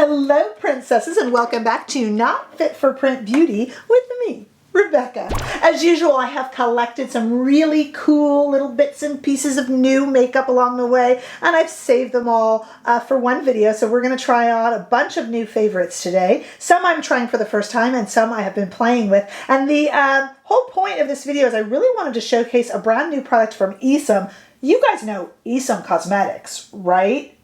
Hello, princesses, and welcome back to Not Fit for Print Beauty with me, Rebecca. As usual, I have collected some really cool little bits and pieces of new makeup along the way, and I've saved them all for one video. So we're going to try out a bunch of new favorites today. Some I'm trying for the first time, and some I have been playing with. And the whole point of this video is I really wanted to showcase a brand new product from ESUM. You guys know ESUM Cosmetics, right?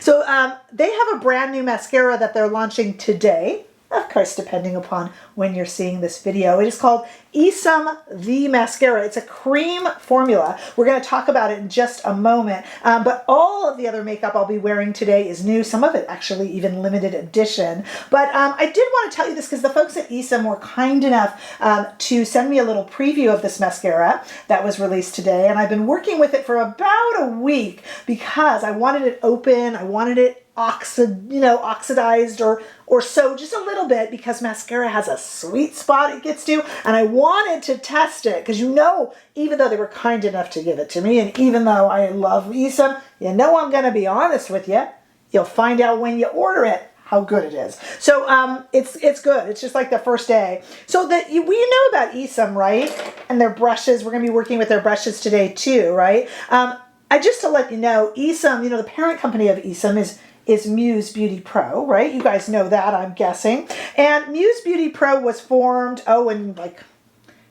So they have a brand new mascara that they're launching today. Of course, depending upon when you're seeing this video. It is called ESUM The Mascara. It's a cream formula. We're going to talk about it in just a moment. But all of the other makeup I'll be wearing today is new. Some of it actually even limited edition. But I did want to tell you this because the folks at ESUM were kind enough to send me a little preview of this mascara that was released today. And I've been working with it for about a week because I wanted it open. I wanted it oxidized or so just a little bit because mascara has a sweet spot it gets to, and I wanted to test it because even though they were kind enough to give it to me, and even though I love ESUM, I'm going to be honest with you. You'll find out when you order it how good it is. So it's good. It's just like the first day. So we know about ESUM, right? And their brushes. We're going to be working with their brushes today too, right? Just to let you know, ESUM, the parent company of ESUM is Muse Beauty Pro, right? You guys know that, I'm guessing. And Muse Beauty Pro was formed, in like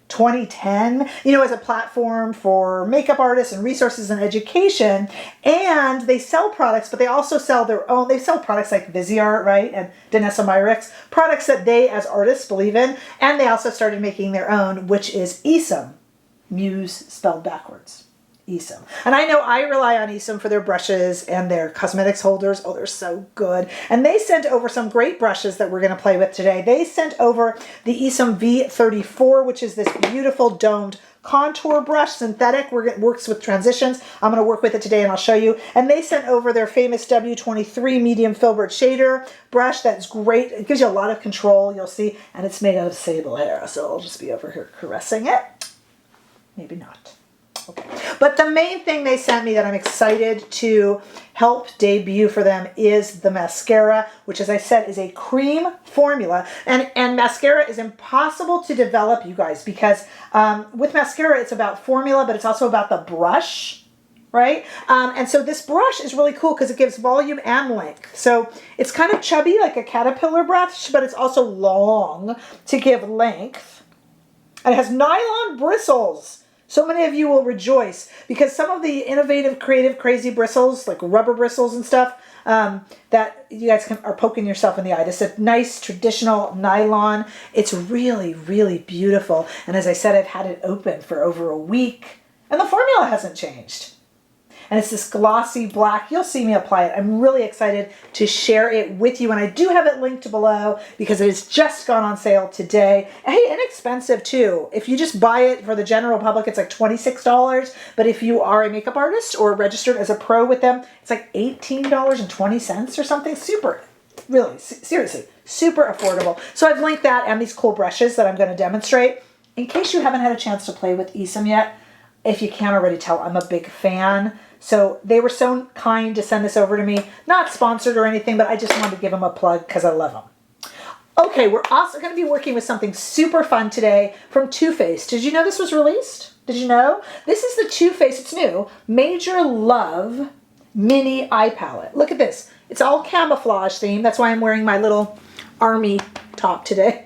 2010, as a platform for makeup artists and resources and education. And they sell products, but they also sell their own. They sell products like Viseart, right? And Danessa Myricks, products that they as artists believe in. And they also started making their own, which is ESUM. Muse spelled backwards. ESUM. And I know I rely on ESUM for their brushes and their cosmetics holders. Oh, they're so good. And they sent over some great brushes that we're going to play with today. They sent over the ESUM V34, which is this beautiful domed contour brush, synthetic. Works with transitions. I'm going to work with it today and I'll show you. And they sent over their famous W23 medium Filbert shader brush. That's great. It gives you a lot of control, you'll see. And it's made out of sable hair. So I'll just be over here caressing it. Maybe not. Okay. But the main thing they sent me that I'm excited to help debut for them is the mascara, which, as I said, is a cream formula. And mascara is impossible to develop, you guys, because with mascara, it's about formula, but it's also about the brush, right? And so this brush is really cool because it gives volume and length. So it's kind of chubby, like a caterpillar brush, but it's also long to give length. And it has nylon bristles. So many of you will rejoice because some of the innovative, creative, crazy bristles, like rubber bristles and stuff, that you guys are poking yourself in the eye. This is a nice traditional nylon. It's really, really beautiful. And as I said, I've had it open for over a week and the formula hasn't changed. And it's this glossy black. You'll see me apply it. I'm really excited to share it with you. And I do have it linked below because it has just gone on sale today. Hey, inexpensive too. If you just buy it for the general public, it's like $26. But if you are a makeup artist or registered as a pro with them, it's like $18.20 or something. Super, really, seriously, super affordable. So I've linked that and these cool brushes that I'm going to demonstrate. In case you haven't had a chance to play with ESUM yet, if you can't already tell, I'm a big fan. So they were so kind to send this over to me. Not sponsored or anything, but I just wanted to give them a plug because I love them. Okay, we're also going to be working with something super fun today from Too Faced. Did you know this was released? Did you know? This is the Too Faced, it's new, Major Love Mini Eye Palette. Look at this. It's all camouflage themed. That's why I'm wearing my little army top today.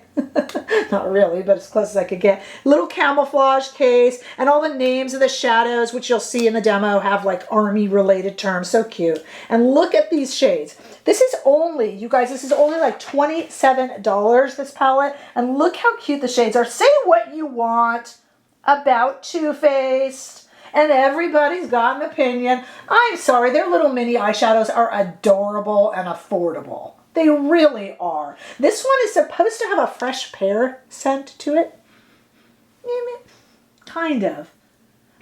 Not really, but as close as I could get. Little camouflage case, and all the names of the shadows, which you'll see in the demo, have like army related terms. So cute. And look at these shades. This is only, you guys, this is only like $27, this palette. And look how cute the shades are. Say what you want about Too Faced, and everybody's got an opinion. I'm sorry, their little mini eyeshadows are adorable and affordable. They really are. This one is supposed to have a fresh pear scent to it. Kind of.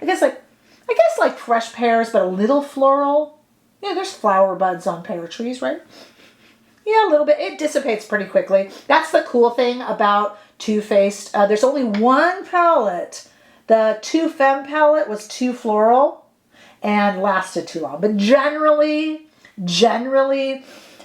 I guess like fresh pears, but a little floral. Yeah, there's flower buds on pear trees, right? Yeah, a little bit. It dissipates pretty quickly. That's the cool thing about Too Faced. There's only one palette. The Too Femme palette was too floral and lasted too long. But generally,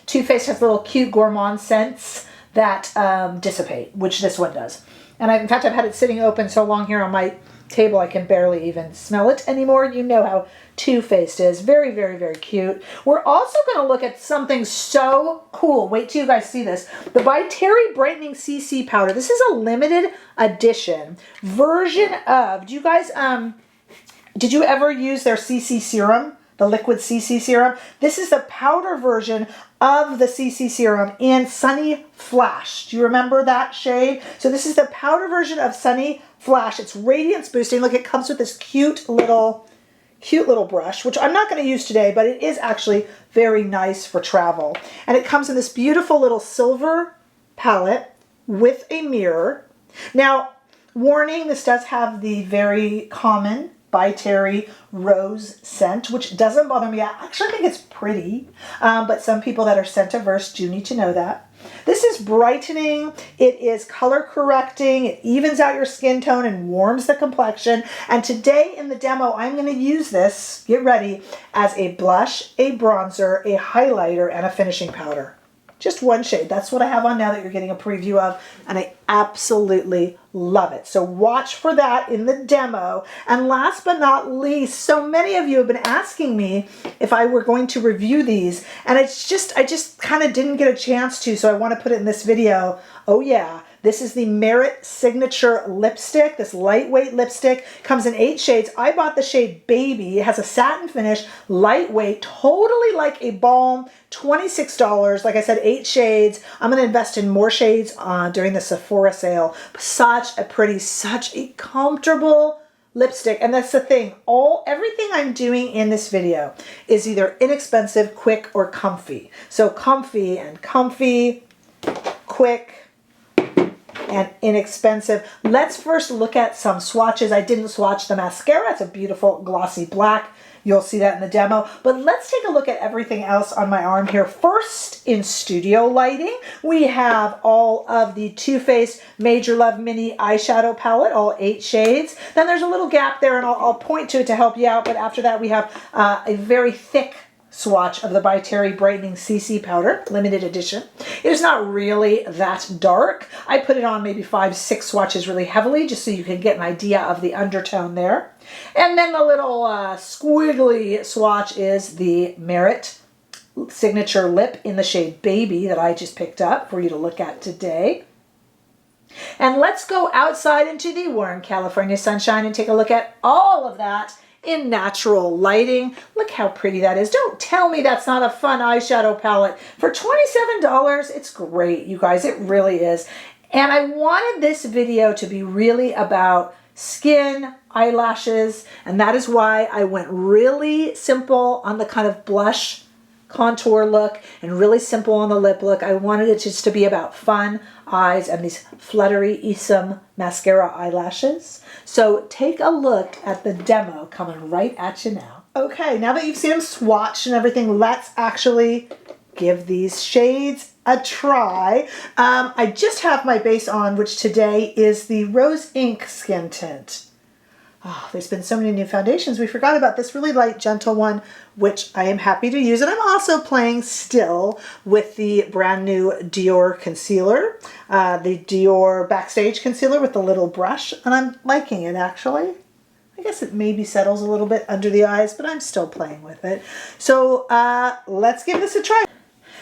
Too Faced has little cute gourmand scents that dissipate, which this one does. And in fact, I've had it sitting open so long here on my table I can barely even smell it anymore. You know how Too Faced is. Very, very, very cute. We're also going to look at something so cool. Wait till you guys see this. The by Terry Brightening CC Powder. This is a limited edition version of, do you guys, did you ever use their CC serum? The liquid CC serum. This is the powder version of the CC serum in Sunny Flash. Do you remember that shade? So this is the powder version of Sunny Flash. It's radiance boosting. Look, it comes with this cute little brush, which I'm not going to use today, but it is actually very nice for travel. And it comes in this beautiful little silver palette with a mirror. Now, warning, this does have the very common by Terry rose scent, which doesn't bother me. I actually think it's pretty, but some people that are scent averse do need to know that. This is brightening, it is color correcting, it evens out your skin tone and warms the complexion. And today in the demo, I'm going to use this, get ready, as a blush, a bronzer, a highlighter, and a finishing powder. Just one shade. That's what I have on now that you're getting a preview of, and I absolutely love it. So watch for that in the demo. And last but not least, so many of you have been asking me if I were going to review these, and I just kind of didn't get a chance to, so I want to put it in this video. Oh yeah, this is the Merit Signature Lipstick. This lightweight lipstick comes in 8 shades. I bought the shade Baby. It has a satin finish, lightweight, totally like a balm, $26. Like I said, 8 shades. I'm going to invest in more shades during the Sephora sale. Such a pretty, such a comfortable lipstick. And that's the thing. Everything I'm doing in this video is either inexpensive, quick, or comfy. So comfy and comfy, quick, and inexpensive. Let's first look at some swatches. I didn't swatch the mascara. It's a beautiful glossy black. You'll see that in the demo. But let's take a look at everything else on my arm here. First, in studio lighting, we have all of the Too Faced Major Love Mini Eyeshadow Palette, all 8 shades. Then there's a little gap there, and I'll point to it to help you out. But after that, we have a very thick swatch of the by Terry Brightening CC Powder, limited edition. It is not really that dark. I put it on maybe 5-6 swatches really heavily just so you can get an idea of the undertone there. And then the little squiggly swatch is the Merit Signature Lip in the shade Baby that I just picked up for you to look at today. And let's go outside into the warm California sunshine and take a look at all of that in natural lighting. Look how pretty that is. Don't tell me that's not a fun eyeshadow palette. For $27, it's great, you guys. It really is. And I wanted this video to be really about skin, eyelashes, and that is why I went really simple on the kind of blush contour look and really simple on the lip look. I wanted it just to be about fun eyes and these fluttery ESUM Mascara eyelashes. So take a look at the demo coming right at you now. Okay, now that you've seen them swatched and everything, let's actually give these shades a try. I just have my base on, which today is the Rose Ink Skin Tint. Oh, there's been so many new foundations. We forgot about this really light, gentle one, which I am happy to use. And I'm also playing still with the brand new Dior concealer, the Dior Backstage concealer with the little brush. And I'm liking it, actually. I guess it maybe settles a little bit under the eyes, but I'm still playing with it. So let's give this a try.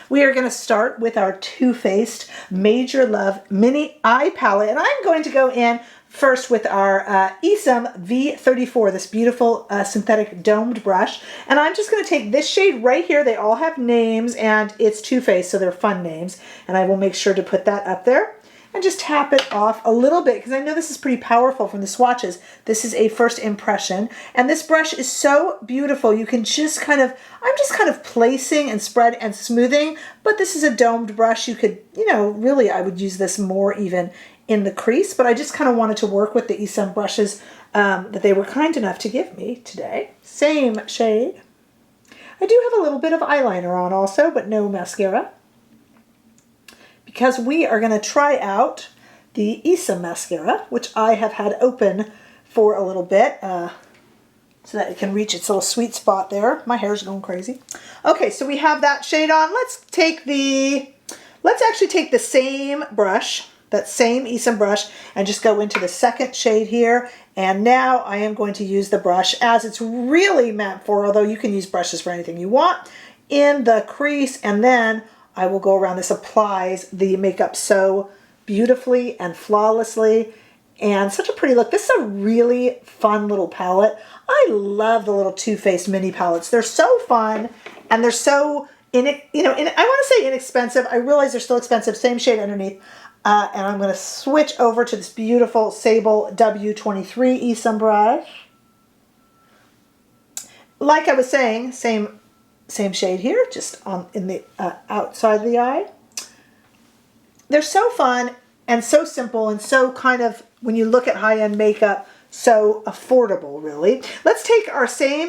We are going to start with our Too Faced Major Love Mini Eye Palette. And I'm going to go in first with our ESUM V34, this beautiful synthetic domed brush. And I'm just going to take this shade right here. They all have names, and it's Too Faced, so they're fun names. And I will make sure to put that up there. And just tap it off a little bit, because I know this is pretty powerful from the swatches. This is a first impression. And this brush is so beautiful. You can just kind of, I'm just kind of placing and spread and smoothing, but this is a domed brush. You could, you know, really I would use this more even in the crease, but I just kind of wanted to work with the ESUM brushes that they were kind enough to give me today. Same shade. I do have a little bit of eyeliner on also, but no mascara, because we are going to try out the ESUM Mascara, which I have had open for a little bit. so that it can reach its little sweet spot there. My hair's going crazy. Okay, so we have that shade on. Let's actually take the same brush, that same ESUM brush, and just go into the second shade here. And now I am going to use the brush as it's really meant for, although you can use brushes for anything you want, in the crease, and then I will go around. This applies the makeup so beautifully and flawlessly, and such a pretty look. This is a really fun little palette. I love the little Too Faced mini palettes. They're so fun, and they're so, I want to say inexpensive. I realize they're still expensive. Same shade underneath. And I'm going to switch over to this beautiful Sable W23 ESUM brush. Like I was saying, same shade here, just in the outside of the eye. They're so fun and so simple and so kind of, when you look at high-end makeup, so affordable, really. Let's take our same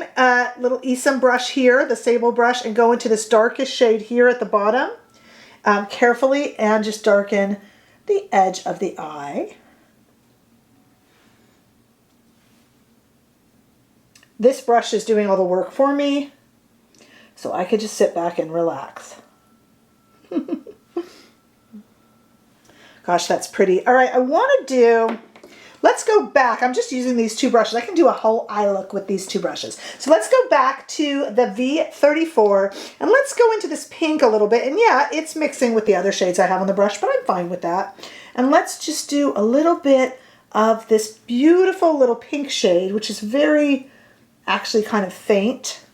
little ESUM brush here, the Sable brush, and go into this darkest shade here at the bottom carefully, and just darken the edge of the eye. This brush is doing all the work for me, so I could just sit back and relax. Gosh, that's pretty. All right, let's go back. I'm just using these two brushes. I can do a whole eye look with these two brushes. So let's go back to the V34, and let's go into this pink a little bit. And yeah, it's mixing with the other shades I have on the brush, but I'm fine with that. And let's just do a little bit of this beautiful little pink shade, which is very, actually kind of faint.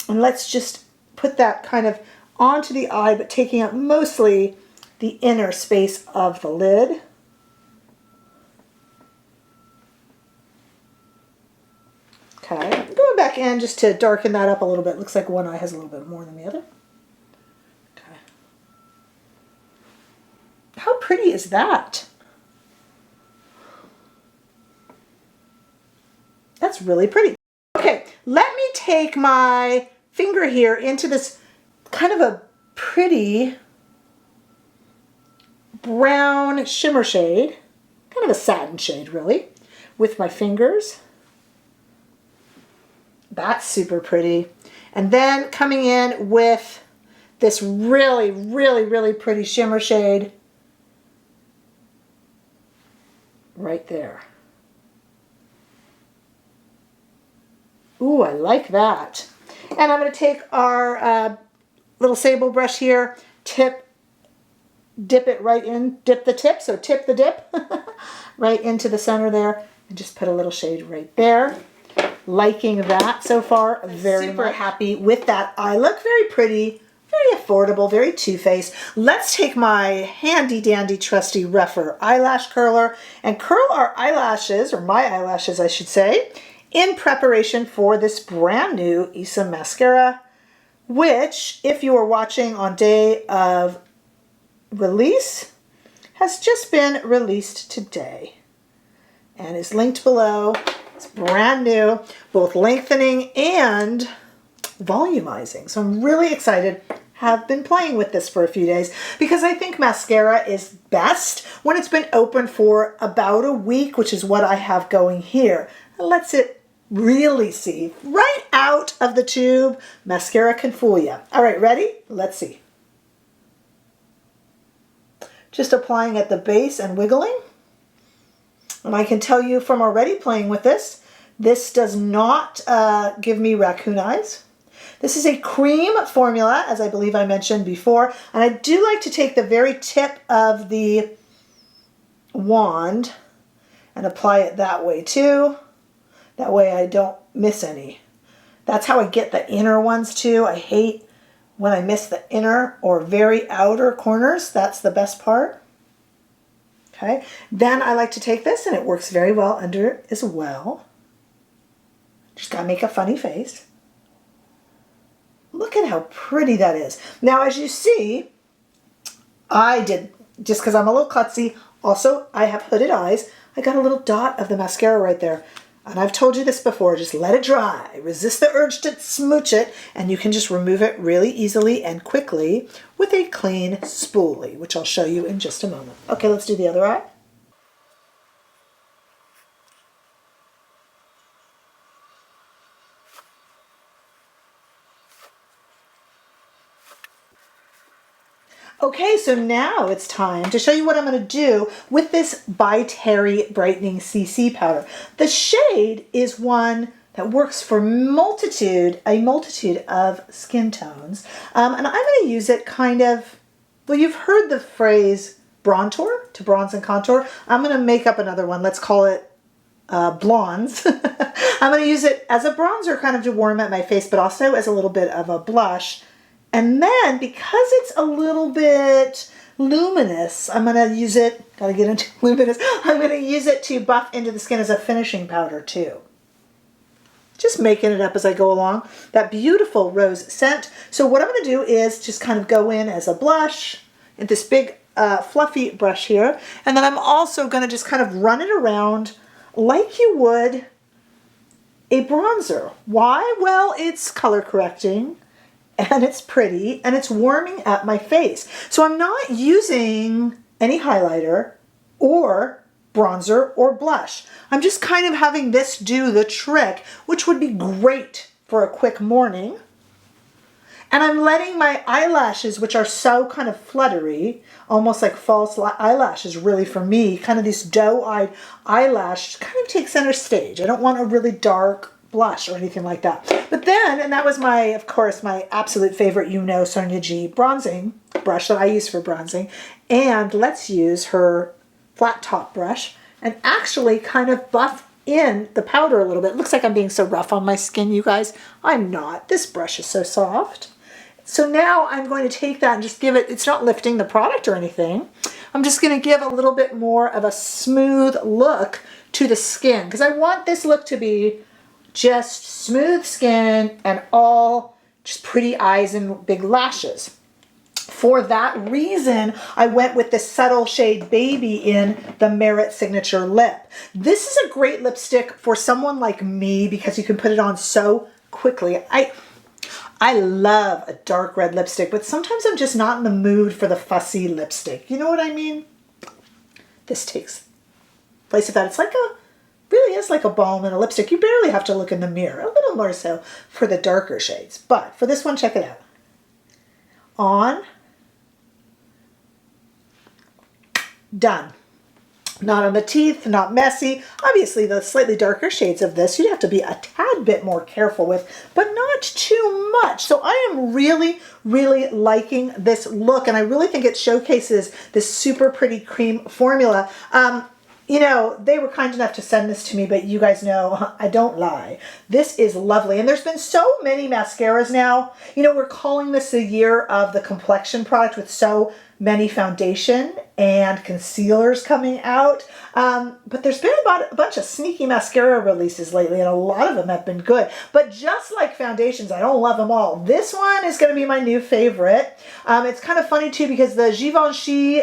And let's just put that kind of onto the eye, but taking up mostly the inner space of the lid. Okay, I'm going back in just to darken that up a little bit. Looks like one eye has a little bit more than the other. Okay. How pretty is that? That's really pretty. Okay, let me take my finger here into this kind of a pretty brown shimmer shade, kind of a satin shade really, with my fingers. That's super pretty. And then coming in with this really, really, really pretty shimmer shade right there. Ooh, I like that. And I'm going to take our little Sable brush here, dip it right in, dip the tip, so tip the dip right into the center there, and just put a little shade right there. Liking that so far, very super happy with that eye look. Very pretty, very affordable, very Too Faced. Let's take my handy dandy trusty Rephr eyelash curler and curl our eyelashes, or my eyelashes I should say, in preparation for this brand new ESUM mascara, which, if you are watching on day of release, has just been released today and is linked below. It's brand new, both lengthening and volumizing. So I'm really excited. Have been playing with this for a few days because I think mascara is best when it's been open for about a week, which is what I have going here. It lets it really see right out of the tube. Mascara can fool you. All right, ready? Let's see. Just applying at the base and wiggling. And I can tell you from already playing with this, this does not give me raccoon eyes. This is a cream formula, as I believe I mentioned before. And I do like to take the very tip of the wand and apply it that way too. That way I don't miss any. That's how I get the inner ones too. I hate when I miss the inner or very outer corners. That's the best part. Okay, then I like to take this, and it works very well under as well. Just gotta make a funny face. Look at how pretty that is. Now, as you see, I did, just because I'm a little klutzy, also I have hooded eyes, I got a little dot of the mascara right there. And I've told you this before, just let it dry. Resist the urge to smooch it, and you can just remove it really easily and quickly with a clean spoolie, which I'll show you in just a moment. Okay, let's do the other eye. Okay, so now it's time to show you what I'm going to do with this by Terry Brightening CC Powder. The shade is one that works for a multitude of skin tones. And I'm going to use it kind of, well, you've heard the phrase bronzer, to bronze and contour. I'm going to make up another one. Let's call it blondes. I'm going to use it as a bronzer kind of to warm up my face, but also as a little bit of a blush. And then because it's a little bit luminous, I'm going to use it, got to get into luminous, I'm going to use it to buff into the skin as a finishing powder too. Just making it up as I go along. That beautiful rose scent. So what I'm going to do is just kind of go in as a blush in this big fluffy brush here. And then I'm also going to just kind of run it around like you would a bronzer. Why? Well, it's color correcting and it's pretty and it's warming up my face. So I'm not using any highlighter or bronzer or blush. I'm just kind of having this do the trick, which would be great for a quick morning. And I'm letting my eyelashes, which are so kind of fluttery, almost like false eyelashes really for me, kind of this doe-eyed eyelash, kind of take center stage. I don't want a really dark blush or anything like that. But then, and that was my, of course, my absolute favorite, you know, Sonia G bronzing brush that I use for bronzing. And let's use her flat top brush and actually kind of buff in the powder a little bit. It looks like I'm being so rough on my skin, you guys. I'm not. This brush is so soft. So now I'm going to take that and just give it, it's not lifting the product or anything. I'm just going to give a little bit more of a smooth look to the skin because I want this look to be just smooth skin and all just pretty eyes and big lashes. For that reason, I went with the subtle shade Baby in the Merit Signature Lip. This is a great lipstick for someone like me because you can put it on so quickly. I love a dark red lipstick, but sometimes I'm just not in the mood for the fussy lipstick. You know what I mean? This takes place of that. It's like really is like a balm in a lipstick. You barely have to look in the mirror. A little more so for the darker shades. But for this one, check it out. On. Done. Not on the teeth, not messy. Obviously, the slightly darker shades of this, you'd have to be a tad bit more careful with, but not too much. So I am really, really liking this look, and I really think it showcases this super pretty cream formula. You know, they were kind enough to send this to me, but you guys know I don't lie. This is lovely. And there's been so many mascaras now. You know, we're calling this the year of the complexion product with so many foundation and concealers coming out. But there's been a bunch of sneaky mascara releases lately, and a lot of them have been good. But just like foundations, I don't love them all. This one is going to be my new favorite. It's kind of funny too because the Givenchy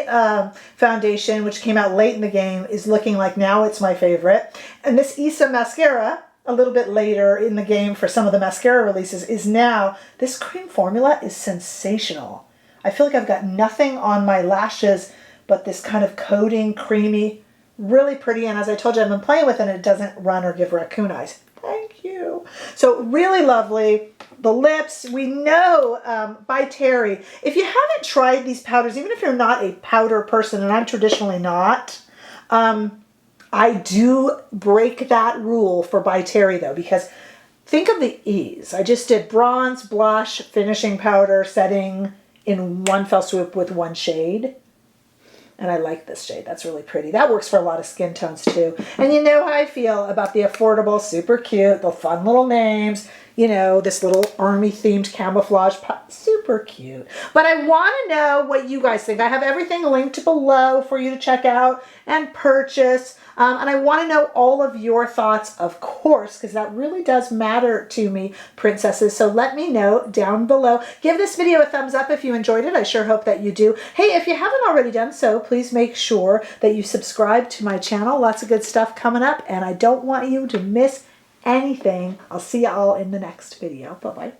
foundation, which came out late in the game, is looking like now it's my favorite. And this ESUM Mascara, a little bit later in the game for some of the mascara releases, is now, this cream formula is sensational. I feel like I've got nothing on my lashes but this kind of coating, creamy, really pretty. And as I told you, I've been playing with it and it doesn't run or give raccoon eyes. Thank you. So really lovely. The lips, we know by Terry. If you haven't tried these powders, even if you're not a powder person, and I'm traditionally not, I do break that rule for by Terry though, because think of the ease. I just did bronze, blush, finishing powder, setting in one fell swoop with one shade. And I like this shade. That's really pretty. That works for a lot of skin tones too. And you know how I feel about the affordable, super cute, the fun little names. You know, this little army themed camouflage, super cute. But I want to know what you guys think. I have everything linked below for you to check out and purchase. And I want to know all of your thoughts, of course, because that really does matter to me, princesses. So let me know down below. Give this video a thumbs up if you enjoyed it. I sure hope that you do. Hey, if you haven't already done so, please make sure that you subscribe to my channel. Lots of good stuff coming up, and I don't want you to miss anything. I'll see you all in the next video. Bye-bye.